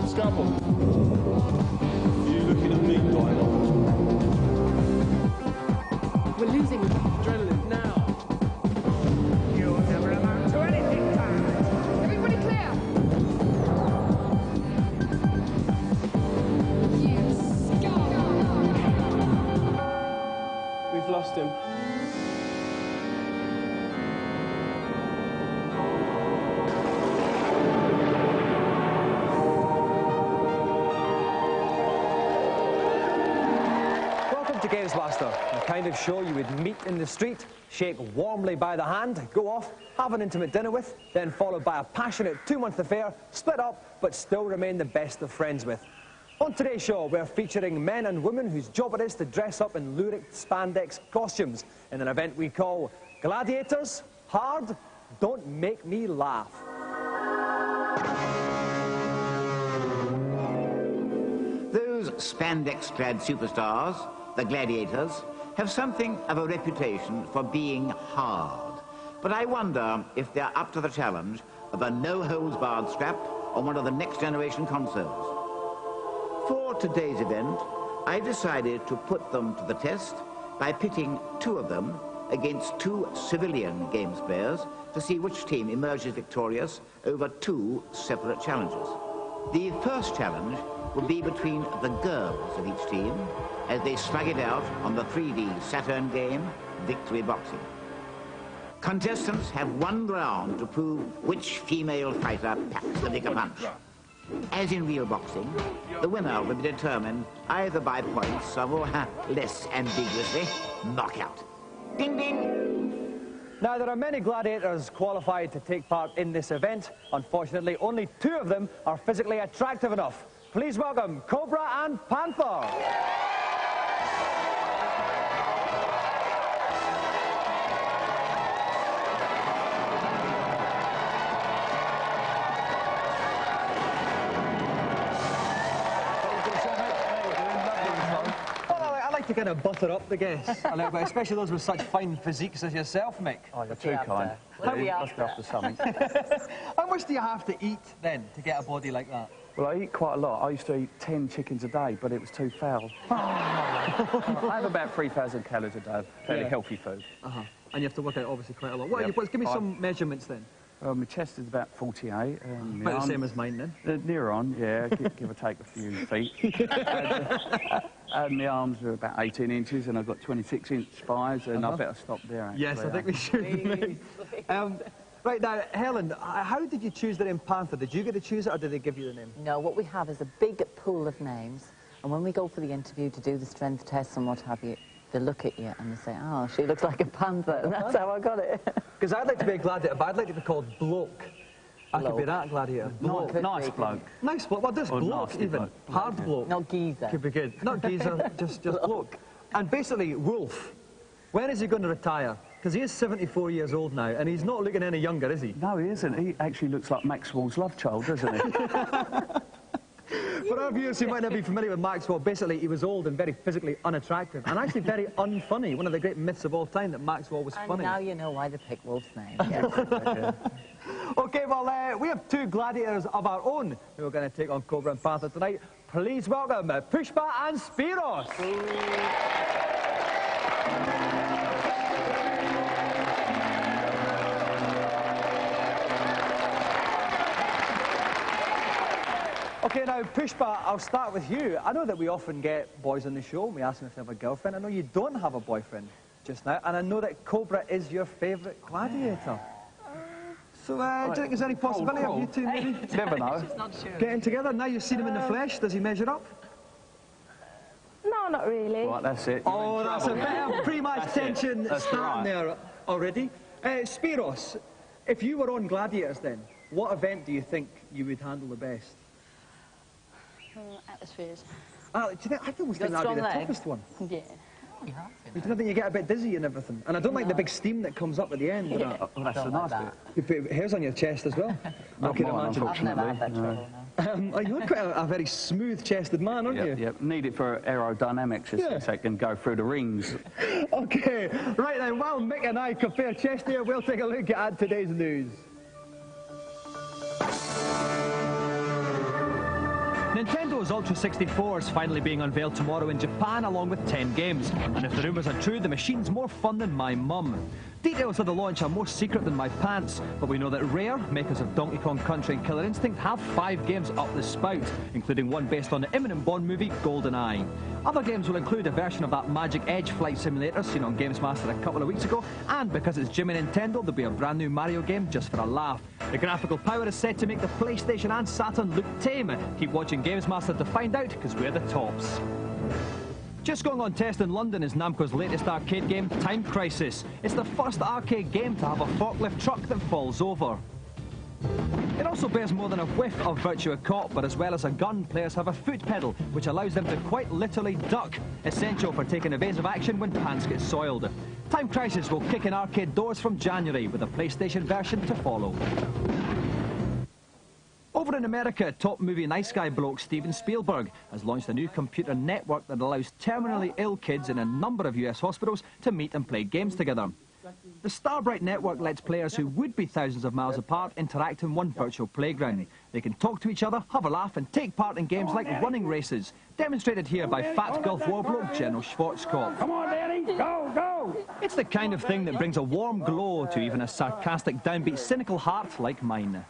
Scalpel. You looking at me, Dino? We're losing adrenaline now. You'll never amount to anything, Panther. Everybody clear! You scum! We've lost him. To Gamesmaster, the kind of show you would meet in the street, shake warmly by the hand, go off, have an intimate dinner with, then followed by a passionate 2-month affair, split up, but still remain the best of friends with. On today's show, we're featuring men and women whose job it is to dress up in lurid spandex costumes in an event we call Gladiators, Hard, Don't Make Me Laugh. Those spandex-clad superstars, the Gladiators, have something of a reputation for being hard. But I wonder if they're up to the challenge of a no-holds-barred strap on one of the next-generation consoles. For today's event, I decided to put them to the test by pitting 2 of them against 2 civilian games players to see which team emerges victorious over 2 separate challenges. The first challenge will be between the girls of each team as they slug it out on the 3D Saturn game, Victory Boxing. Contestants have 1 round to prove which female fighter packs the bigger punch. As in real boxing, the winner will be determined either by points or, less ambiguously, knockout. Ding, ding! Now, there are many gladiators qualified to take part in this event. Unfortunately, only 2 of them are physically attractive enough. Please welcome Cobra and Panther. To kind of butter up the guests a little bit, especially those with such fine physiques as yourself, Mick. Oh, you're too kind. Must be after something. How much do you have to eat, then, to get a body like that? Well, I eat quite a lot. I used to eat 10 chickens a day, but it was too foul. I have about 3,000 calories a day of fairly healthy food. And you have to work out, obviously, quite a lot. What are you, give me some measurements, then. Well, my chest is about 48. About the same as mine, then? Near on, yeah, give or take a few feet. And my arms are about 18 inches, and I've got 26-inch thighs, and I better stop there, actually. Yes, I think we should. Right now, Helen, how did you choose the name Panther? Did you get to choose it, or did they give you the name? No, what we have is a big pool of names, and when we go for the interview to do the strength tests and what have you, they look at you and they say, oh, she looks like a panther, and that's how I got it. Because I'd like to be a gladiator, but I'd like to be called Bloke. I could be that gladiator. Bloke. Nice bloke. Nice bloke. Well, this bloke, even. Bloke. Hard bloke. Not geezer. Could be good. Not geezer, just bloke. And basically, Wolf, when is he going to retire? Because he is 74 years old now, and he's not looking any younger, is he? No, he isn't. He actually looks like Maxwell's love child, doesn't he? For our viewers who might not be familiar with Maxwell, basically he was old and very physically unattractive, and actually very unfunny. One of the great myths of all time, that Maxwell was funny. And now you know why they picked Wolf's name. Okay, well, we have 2 gladiators of our own who are going to take on Cobra and Panther tonight. Please welcome Pushpa and Spiros. Okay, now, Pushpa, I'll start with you. I know that we often get boys on the show and we ask them if they have a girlfriend. I know you don't have a boyfriend just now, and I know that Cobra is your favourite gladiator. So, do you think there's any possibility of you two maybe never know. Getting together? Now you've seen him in the flesh, does he measure up? No, not really. Right, that's it. Oh, that's a bit of pre-match tension starting there already. Spiros, if you were on Gladiators then, what event do you think you would handle the best? Atmospheres. Do you think, I almost think that'd be the toughest one. Yeah. You don't think you get a bit dizzy and everything? And I don't like the big steam that comes up at the end. Oh, that's a nice bit. You put hairs on your chest as well. Not mine, unfortunately. You're quite a very smooth-chested man, aren't you? Yep, need it for aerodynamics, so it can go through the rings. Okay, right then, while Mick and I compare chest here, we'll take a look at today's news. Nintendo's Ultra 64 is finally being unveiled tomorrow in Japan along with 10 games. And if the rumours are true, the machine's more fun than my mum. Details of the launch are more secret than my pants, but we know that Rare, makers of Donkey Kong Country and Killer Instinct, have 5 games up the spout, including one based on the imminent Bond movie GoldenEye. Other games will include a version of that Magic Edge flight simulator seen on Gamesmaster a couple of weeks ago, and because it's Jimmy Nintendo, there'll be a brand new Mario game just for a laugh. The graphical power is said to make the PlayStation and Saturn look tame. Keep watching Gamesmaster to find out, because we're the tops. Just going on test in London is Namco's latest arcade game, Time Crisis. It's the first arcade game to have a forklift truck that falls over. It also bears more than a whiff of Virtua Cop, but as well as a gun, players have a foot pedal, which allows them to quite literally duck, essential for taking evasive action when pants get soiled. Time Crisis will kick in arcade doors from January, with a PlayStation version to follow. Over in America, top movie Nice Guy bloke Steven Spielberg has launched a new computer network that allows terminally ill kids in a number of US hospitals to meet and play games together. The Starbright network lets players who would be thousands of miles apart interact in one virtual playground. They can talk to each other, have a laugh and take part in games like running races, demonstrated here by fat Gulf War bloke General Schwarzkopf. Come on, Danny, go, go! It's the kind of thing that brings a warm glow to even a sarcastic, downbeat, cynical heart like mine.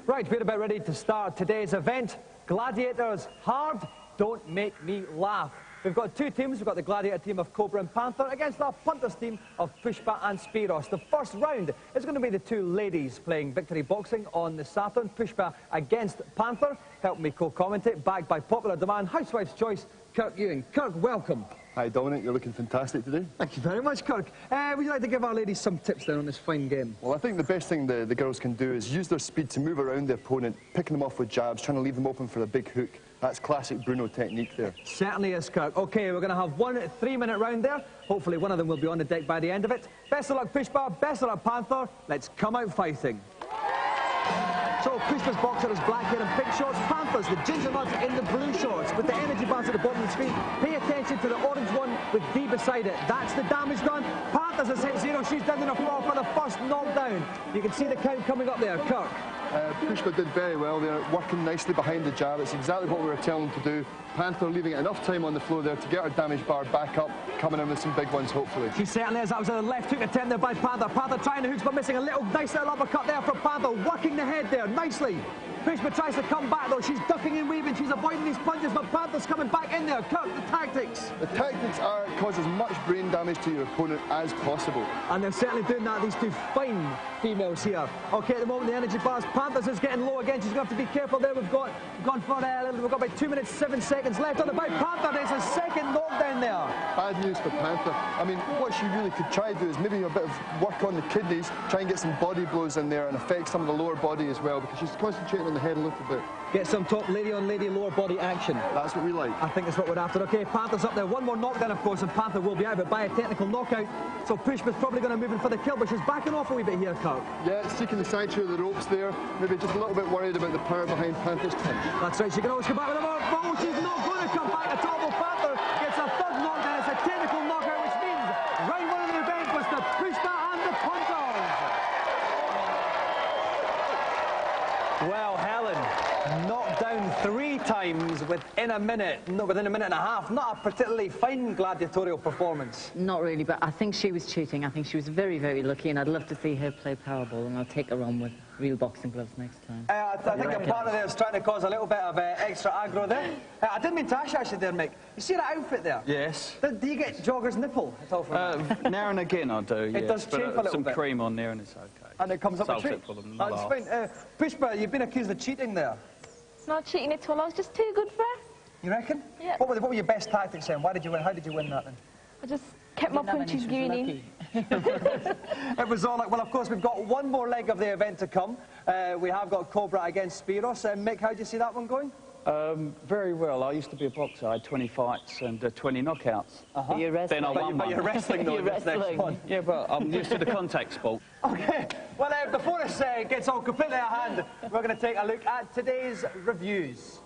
Right, we're about ready to start today's event. Gladiators, hard, don't make me laugh. We've got 2 teams. We've got the Gladiator team of Cobra and Panther against our Punters team of Pushpa and Spiros. The first round is going to be the 2 ladies playing victory boxing on the Saturn. Pushpa against Panther. Help me co-commentate, backed by popular demand, Housewife's Choice, Kirk Ewing. Kirk, welcome. Hi Dominic, you're looking fantastic today. Thank you very much, Kirk. Would you like to give our ladies some tips then on this fine game? Well, I think the best thing the girls can do is use their speed to move around the opponent, picking them off with jabs, trying to leave them open for a big hook. That's classic Bruno technique there. Certainly is, Kirk. OK, we're going to have 1 3-minute round there. Hopefully one of them will be on the deck by the end of it. Best of luck, Pushpa. Best of luck, Panther. Let's come out fighting. So Pushpa's boxer is black hair and pink shorts. Panther's the ginger nuts in the blue shorts. With the energy bars at the bottom of the screen, pay attention to the orange one with D beside it. That's the damage done. Panther's has hit 0. She's down on the floor for the first knockdown. You can see the count coming up there, Kirk. Pushpa did very well there, working nicely behind the jab. It's exactly what we were telling him to do. Panther leaving enough time on the floor there to get her damage bar back up, coming in with some big ones, hopefully. She certainly is. That was a left hook attempt there by Panther. Panther trying the hooks, but missing a nice little uppercut there from Panther, working the head there nicely. Pushpa tries to come back, though. She's ducking and weaving. She's avoiding these punches, but Panther's coming back in there. Kirk, the tactics. The tactics are cause as much brain damage to your opponent as possible. And they're certainly doing that, these 2 fine females here. OK, at the moment, the energy bars. Panther's is getting low again. She's going to have to be careful there. We've got about 2 minutes, 7 seconds left on the bout. Panther, there's a second knockdown there. Bad news for Panther. I mean, what she really could try to do is maybe a bit of work on the kidneys, try and get some body blows in there and affect some of the lower body as well, because she's concentrating on the head a little bit. Get some top lady-on-lady lower body action. That's what we like. I think that's what we're after. OK, Panther's up there. One more knockdown, of course, and Panther will be out, but by a technical knockout. So Pushpa's probably going to move in for the kill, but she's backing off a wee bit here, Kirk. Yeah, seeking the sanctuary of the ropes there. Maybe just a little bit worried about the power behind Panther's punch. That's right. She can always come back with a more. Oh, she's not going to come back at all. Well, Panther gets a 3rd knockdown. It's a technical knockout, which means round 1 of the event was the Pushpa and the Punters. Well, Helen knocked down 3 times within a minute. No, within a minute and a half. Not a particularly fine gladiatorial performance. Not really, but I think she was cheating. I think she was very, very lucky, and I'd love to see her play Powerball, and I'll take her on with real boxing gloves next time. I think a partner there is trying to cause a little bit of extra aggro there. I didn't mean to ask you actually there, Mick. You see that outfit there? Yes. Do you get jogger's nipple at all from that? Now and again I do, yes. It does chafe a little some bit. cream on there and it's okay. And it comes up a Solves treat. it for them. That's fine. Pushpa, you've been accused of cheating there. Not cheating at all. I was just too good for her. You reckon? Yeah. What were your best tactics then? Why did you win? How did you win that then? I just kept my punches going in. It was all like, well, of course, we've got one more leg of the event to come. We have got Cobra against Spiros. Mick, how do you see that one going? Very well. I used to be a boxer. I had 20 fights and 20 knockouts. You're wrestling. Then I won But you're wrestling though, You're this next wrestling. one. Yeah, but I'm used to the contact sport. OK, well, before this gets all completely out of hand, we're going to take a look at today's reviews.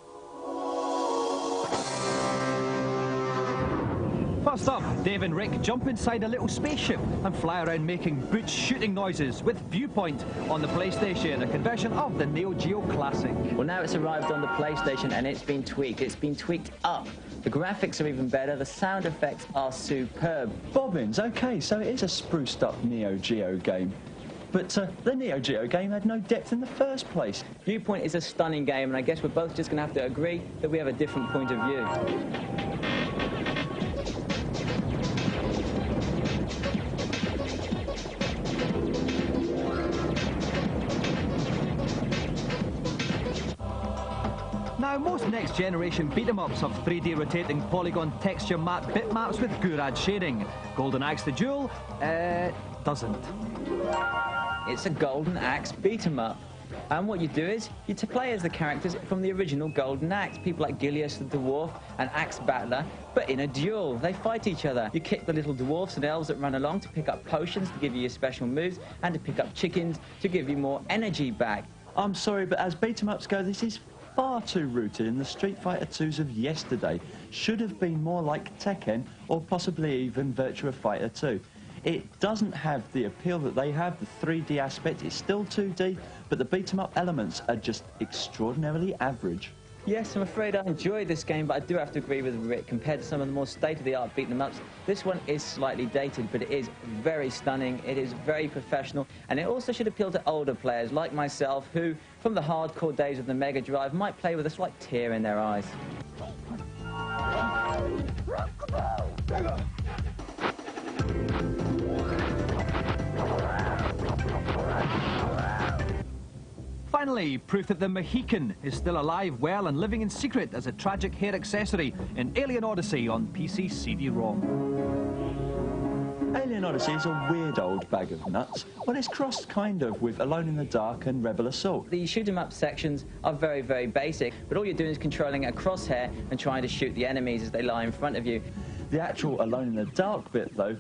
First up, Dave and Rick jump inside a little spaceship and fly around making boots shooting noises with Viewpoint on the PlayStation, a conversion of the Neo Geo classic. Well, now it's arrived on the PlayStation and it's been tweaked. It's been tweaked up. The graphics are even better. The sound effects are superb. Bobbins, OK, so it is a spruced up Neo Geo game. But the Neo Geo game had no depth in the first place. Viewpoint is a stunning game, and I guess we're both just going to have to agree that we have a different point of view. Now, most next-generation beat-em-ups have 3D rotating polygon texture map bitmaps with Gurad shading. Golden Axe the Duel, doesn't. It's a Golden Axe beat-em-up. And what you do is, you play as the characters from the original Golden Axe. People like Gilius the Dwarf and Axe Battler, but in a duel. They fight each other. You kick the little dwarfs and elves that run along to pick up potions to give you your special moves, and to pick up chickens to give you more energy back. I'm sorry, but as beat-em-ups go, this is far too rooted in the Street Fighter 2s of yesterday. Should have been more like Tekken, or possibly even Virtua Fighter 2. It doesn't have the appeal that they have. The 3D aspect is still 2D, but the beat-em-up elements are just extraordinarily average. Yes, I'm afraid I enjoyed this game, but I do have to agree with Rick. Compared to some of the more state-of-the-art beat-em-ups, this one is slightly dated, but it is very stunning, it is very professional, and it also should appeal to older players like myself, who, from the hardcore days of the Mega Drive, might play with a slight tear in their eyes. Finally, proof that the Mohican is still alive, well, and living in secret as a tragic hair accessory in Alien Odyssey on PC CD-ROM. Alien Odyssey is a weird old bag of nuts. Well, it's crossed kind of with Alone in the Dark and Rebel Assault. The shoot-'em-up sections are very, very basic, but all you're doing is controlling a crosshair and trying to shoot the enemies as they lie in front of you. The actual Alone in the Dark bit, though,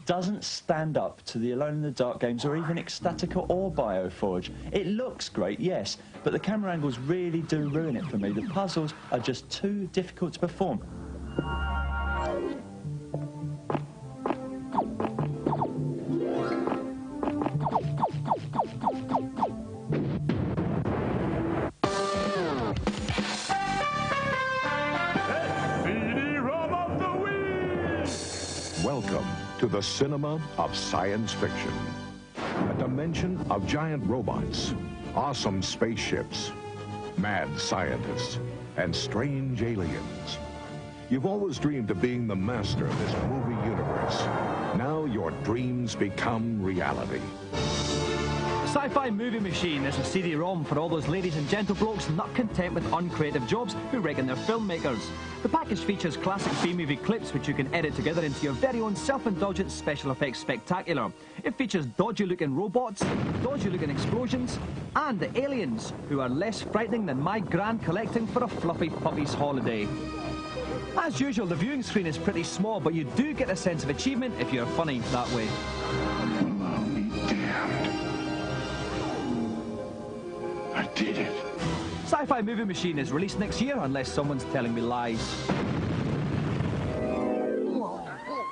doesn't stand up to the Alone in the Dark games or even Ecstatica or Bioforge. It looks great, yes, but the camera angles really do ruin it for me. The puzzles are just too difficult to perform. Welcome to the cinema of science fiction. A dimension of giant robots, awesome spaceships, mad scientists, and strange aliens. You've always dreamed of being the master of this movie universe. Now your dreams become reality. Sci-Fi Movie Machine is a CD-ROM for all those ladies and gentleblokes not content with uncreative jobs who reckon they're filmmakers. The package features classic B-movie clips which you can edit together into your very own self-indulgent special effects spectacular. It features dodgy-looking robots, dodgy-looking explosions, and aliens who are less frightening than my gran collecting for a fluffy puppy's holiday. As usual, the viewing screen is pretty small, but you do get a sense of achievement if you're funny that way. I did it. Sci-Fi Movie Machine is released next year, unless someone's telling me lies.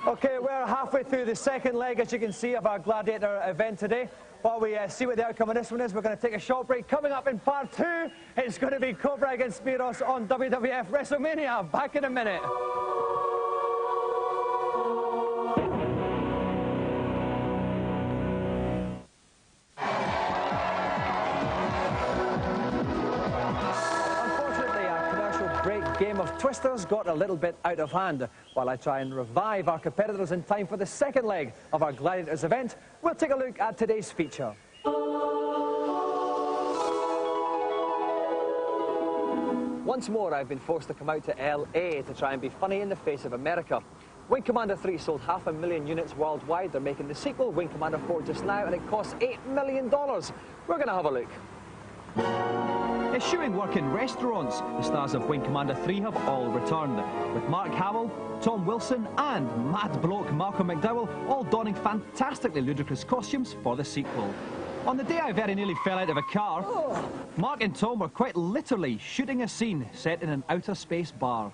Okay, we're halfway through the second leg, as you can see, of our Gladiator event today. While we see what the outcome of this one is, we're going to take a short break. Coming up in part 2, it's going to be Cobra against Spiros on WWF WrestleMania. Back in a minute. Game of Twisters got a little bit out of hand. While I try and revive our competitors in time for the second leg of our Gladiators event, we'll take a look at today's feature. Once more, I've been forced to come out to LA to try and be funny in the face of America. Wing Commander 3 sold 500,000 units worldwide. They're making the sequel, Wing Commander 4, just now, and it costs $8 million. We're going to have a look. Eschewing work in restaurants, the stars of Wing Commander 3 have all returned, with Mark Hamill, Tom Wilson and mad bloke Malcolm McDowell all donning fantastically ludicrous costumes for the sequel. On the day I very nearly fell out of a car, Mark and Tom were quite literally shooting a scene set in an outer space bar.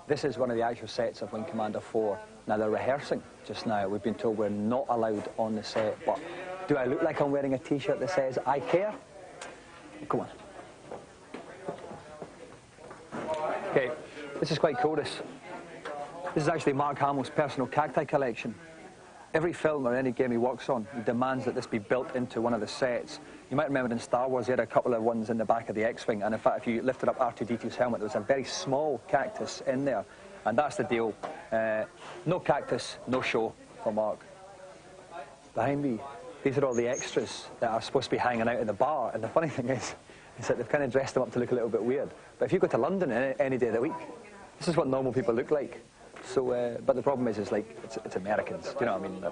This is one of the actual sets of Wing Commander 4. Now, they're rehearsing just now. We've been told we're not allowed on the set, but do I look like I'm wearing a T-shirt that says, I care? Come on. Okay, this is quite cool, this. This is actually Mark Hamill's personal cacti collection. Every film or any game he works on, he demands that this be built into one of the sets. You might remember in Star Wars, he had a couple of ones in the back of the X-Wing, and in fact, if you lifted up R2-D2's helmet, there was a very small cactus in there, and that's the deal. No cactus, no show for Mark. Behind me, these are all the extras that are supposed to be hanging out in the bar, and the funny thing is that they've kind of dressed them up to look a little bit weird. But if you go to London any day of the week, this is what normal people look like. So, but the problem is like, it's Americans, do you know what I mean?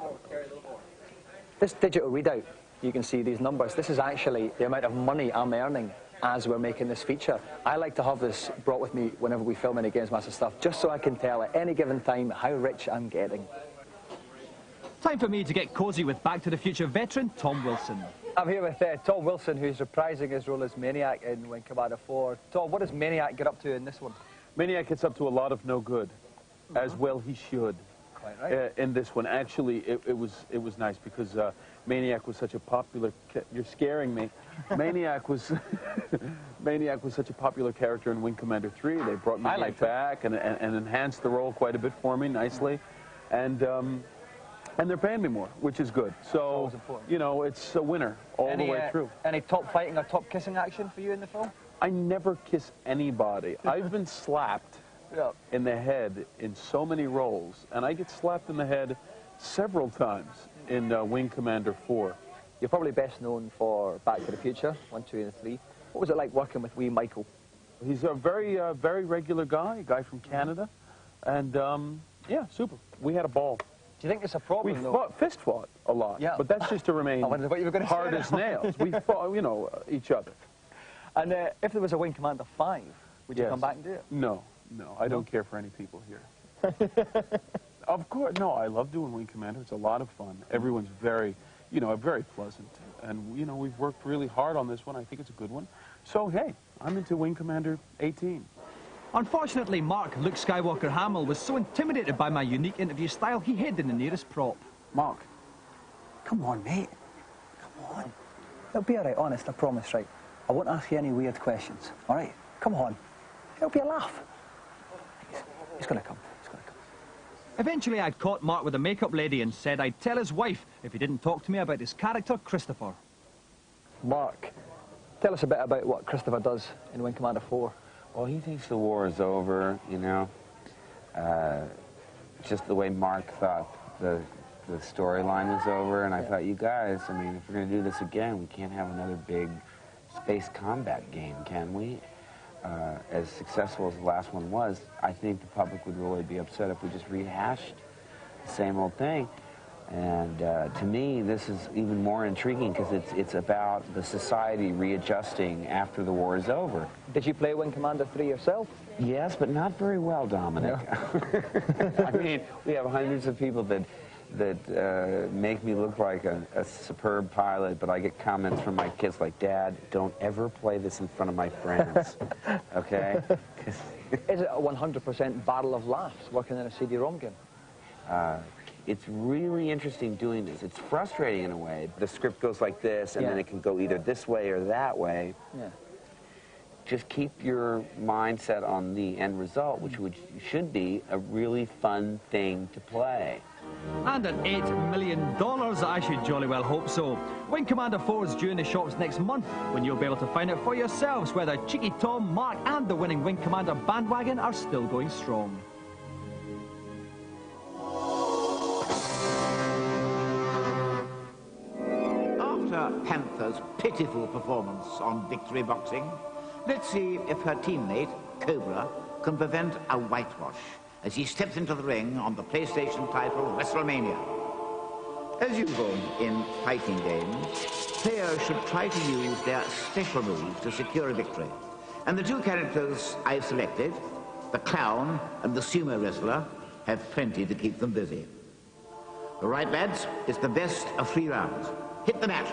This digital readout, you can see these numbers. This is actually the amount of money I'm earning as we're making this feature. I like to have this brought with me whenever we film any Gamesmaster stuff, just so I can tell at any given time how rich I'm getting. Time for me to get cosy with Back to the Future veteran Tom Wilson. I'm here with Tom Wilson, who's reprising his role as Maniac in Wing Commander 4. Tom, what does Maniac get up to in this one? Maniac gets up to a lot of no good, as well he should. Quite right. In this one, actually, it was nice because Maniac was such a popular. You're scaring me. Maniac was Maniac was such a popular character in Wing Commander 3. They brought Maniac back and enhanced the role quite a bit for me nicely, and they're paying me more, which is good. So you know, it's a winner all the way through. Any top fighting or top kissing action for you in the film? I never kiss anybody. I've been slapped in the head in so many roles, and I get slapped in the head several times in Wing Commander 4. You're probably best known for Back to the Future, 1, 2, and 3. What was it like working with wee Michael? He's a very regular guy, a guy from Canada, and yeah, super. We had a ball. Do you think it's a problem, We fist fought a lot, but that's just to remain hard as nails. We fought, you know, each other. And if there was a Wing Commander 5, would you come back and do it? No, I don't care for any people here. Of course, no, I love doing Wing Commander. It's a lot of fun. Everyone's very, you know, very pleasant. And, you know, we've worked really hard on this one. I think it's a good one. So, hey, I'm into Wing Commander 18. Unfortunately, Mark, Luke Skywalker Hamill, was so intimidated by my unique interview style, he hid in the nearest prop. Mark, come on, mate. Come on. It'll be all right, honest, I promise, right? I won't ask you any weird questions, all right? Come on. It'll be a laugh. He's going to come. He's going to come. Eventually, I'd caught Mark with a makeup lady and said I'd tell his wife if he didn't talk to me about his character, Christopher. Mark, tell us a bit about what Christopher does in Wing Commander 4. Well, he thinks the war is over, you know. Just the way Mark thought the storyline was over, and I thought, you guys, I mean, if we're going to do this again, we can't have another big space combat game, can we? As successful as the last one was, I think the public would really be upset if we just rehashed the same old thing. And to me, this is even more intriguing because it's about the society readjusting after the war is over. Did you play Wing Commander 3 yourself? Yes, but not very well, Dominic. Yeah. I mean, we have hundreds of people that make me look like a superb pilot, but I get comments from my kids like, Dad, don't ever play this in front of my friends, okay? Is it a 100% battle of laughs working in a CD-ROM game? It's really interesting doing this. It's frustrating in a way. The script goes like this, and then it can go either this way or that way. Yeah. Just keep your mindset on the end result, which should be a really fun thing to play. And at $8 million, I should jolly well hope so. Wing Commander 4 is due in the shops next month, when you'll be able to find out for yourselves whether Cheeky Tom, Mark, and the winning Wing Commander bandwagon are still going strong. After Panther's pitiful performance on Victory Boxing, let's see if her teammate, Cobra, can prevent a whitewash as he steps into the ring on the PlayStation title WrestleMania. As usual in fighting games, players should try to use their special moves to secure a victory. And the two characters I've selected, the clown and the sumo wrestler, have plenty to keep them busy. All right, lads, it's the best of 3 rounds. Hit the mat.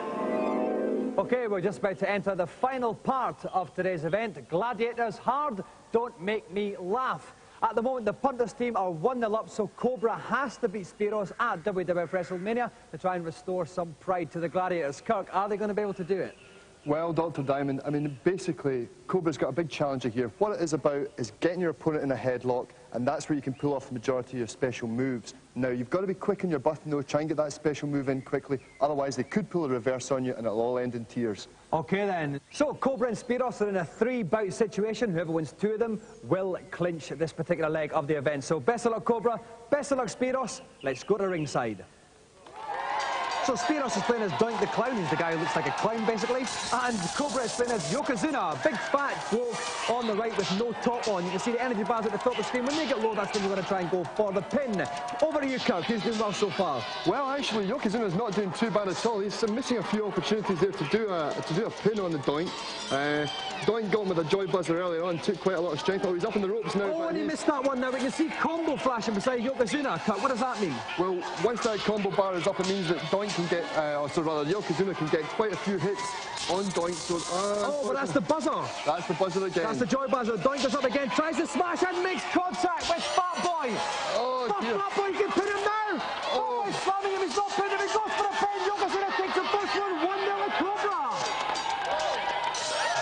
Okay, we're just about to enter the final part of today's event. Gladiators hard, don't make me laugh. At the moment, the Panthers team are 1-0 up, so Cobra has to beat Spiros at WWF WrestleMania to try and restore some pride to the Gladiators. Kirk, are they going to be able to do it? Well, Dr. Diamond, I mean, basically, Cobra's got a big challenge here. What it is about is getting your opponent in a headlock, and that's where you can pull off the majority of your special moves. Now, you've got to be quick on your button, though. Try and get that special move in quickly. Otherwise, they could pull a reverse on you, and it'll all end in tears. OK, then. So, Cobra and Spiros are in a 3-bout situation. Whoever wins 2 of them will clinch this particular leg of the event. So, best of luck, Cobra. Best of luck, Spiros. Let's go to ringside. So Spiros is playing as Doink the Clown. He's the guy who looks like a clown, basically. And Cobra is playing as Yokozuna, a big fat bloke on the right with no top on. You can see the energy bars at the top of the screen. When they get low, that's when you're going to try and go for the pin. Over to you, Kirk. Who's doing well so far? Well, actually, Yokozuna's not doing too bad at all. He's missing a few opportunities there to do a pin on the Doink. Doink got him with a joy buzzer earlier on, took quite a lot of strength. Oh, he's up in the ropes now. Oh, and he missed that one now. We can see combo flashing beside Yokozuna. Kirk, what does that mean? Well, once that combo bar is up, it means that Doink can get, Yokozuna can get quite a few hits on Doink. So, but that's the buzzer. That's the buzzer again. That's the joy buzzer. Doink goes up again, tries to smash and makes contact with Fat Boy. Oh, dear. Fat Boy can pin him now. Fat Boy's slamming him. He's not pinning him. He goes for a pin. Yokozuna takes the first one. 1-0 Cobra.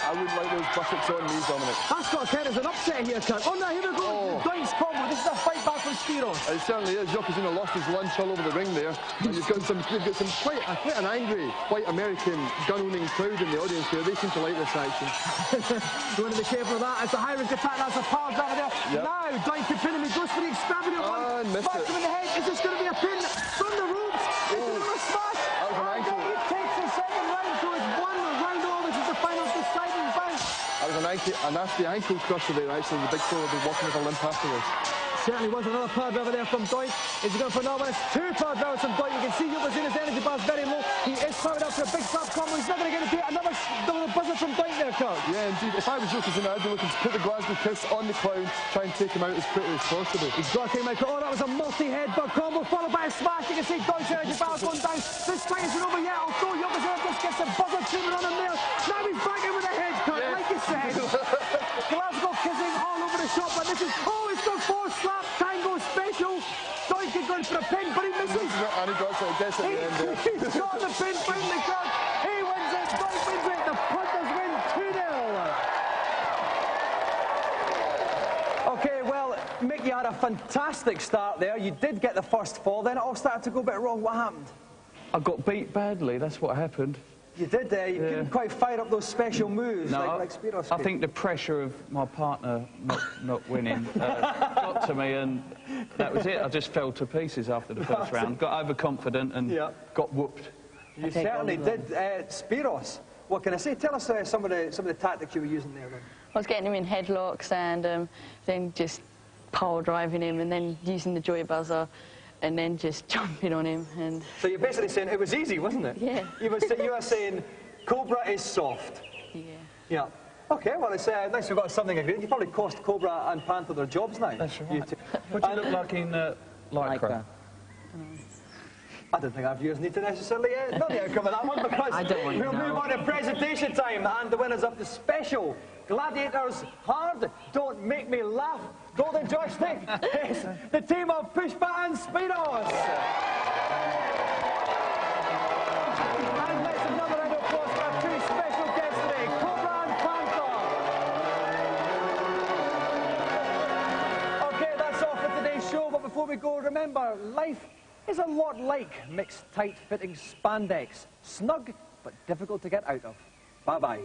I wouldn't like those buckets on me, Dominic. That's got to count as an upset here, Kirk. Oh, no, here we go. Doink's combo. This is a fight back from Spiros. It certainly is. Yokozuna lost his lunch all over the ring there. And you've got some quite an angry, white American gun-owning crowd in the audience here. They seem to like this action. You want to be careful of that. It's a high-risk attack. That's a power driver there. Yep. Now, Doink can pin him. He goes for the extravagant one. Smash him in the head. Is this going to be a pin from the ropes? Is it a smash? That was an ankle. He takes the second round, so it's 1 round all. This is the final deciding bout. That was a nasty ankle crusher there, actually. The big fella will be walking with a limp afterwards. Certainly was another power driver there from Doink. Is he going for another one? It's 2 power drivers from Doink. You can see Yokozuna's energy bar's very low. He is powered up for a big slap combo. He's not going to get it. Another buzzer from Doink there, Kirk. Yeah, indeed. If I was Yokozuna, I'd be looking to put the Glasgow Kiss on the clown, try and take him out as quickly as possible. He's got to take him out. Oh, that was a multi-headbutt combo followed by a smash. You can see Doink's energy bar going down. This fight isn't over yet. Although Yokozuna just gets a buzzer treatment on him there. Now he's back in with a head, Kirk, like you said. Glasgow kissing all over the shop, but this is... Oh, it's got 4 slap tango special. Doink is going for a pin, but he misses. And he gets it at the end there. He's got the pin finally, Kirk. He wins it. Doink wins it. The Panthers win 2-0. Okay, well, Mick, you had a fantastic start there. You did get the first fall, then it all started to go a bit wrong. What happened? I got beat badly, that's what happened. You did, you couldn't quite fire up those special moves like Spiros. I think the pressure of my partner not winning got to me, and that was it. I just fell to pieces after the first round. Got overconfident and got whooped. You certainly did. Spiros, what can I say? Tell us some of the tactics you were using there then. I was getting him in headlocks and then just power driving him and then using the joy buzzer. And then just jumping on him. And so you're basically saying it was easy, wasn't it? Yeah. You were saying Cobra is soft. Yeah. Yeah. Okay, well, it's nice we've got something agreed. You probably cost Cobra and Panther their jobs now. That's right. What do you look like in lycra? I don't think our viewers need to necessarily know the outcome of that one because we'll move on to presentation time. And the winners of the special Gladiators Hard Don't Make Me Laugh Golden Joystick is the team of Pushpa and Spiros. And let's have another round of applause for our 2 special guests today, Cobra and Panther. Okay, that's all for today's show, but before we go, remember, life is a lot like mixed tight-fitting spandex. Snug, but difficult to get out of. Bye-bye.